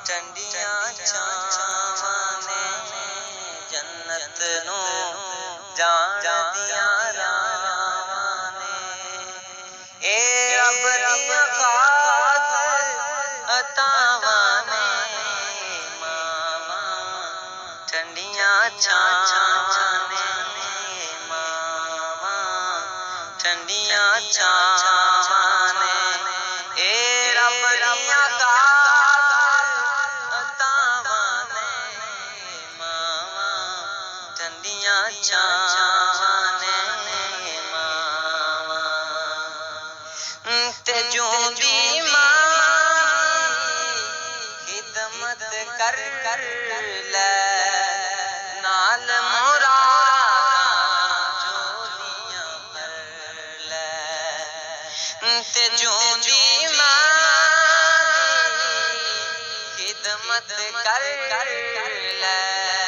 ठंडियां छावां ने जन्नत नू जान दिया रावां ने ए रब दियां खास अतावां ने मावां ठंडियां छावां ने मावां ठंडियां छावां ने ए रब दियां ठंडियां छावां ने मावां ते जूंदी मां खिदमत कर ले नाल मुरादां जोदियां भर ले ते जूंदी मां खिदमत कर ले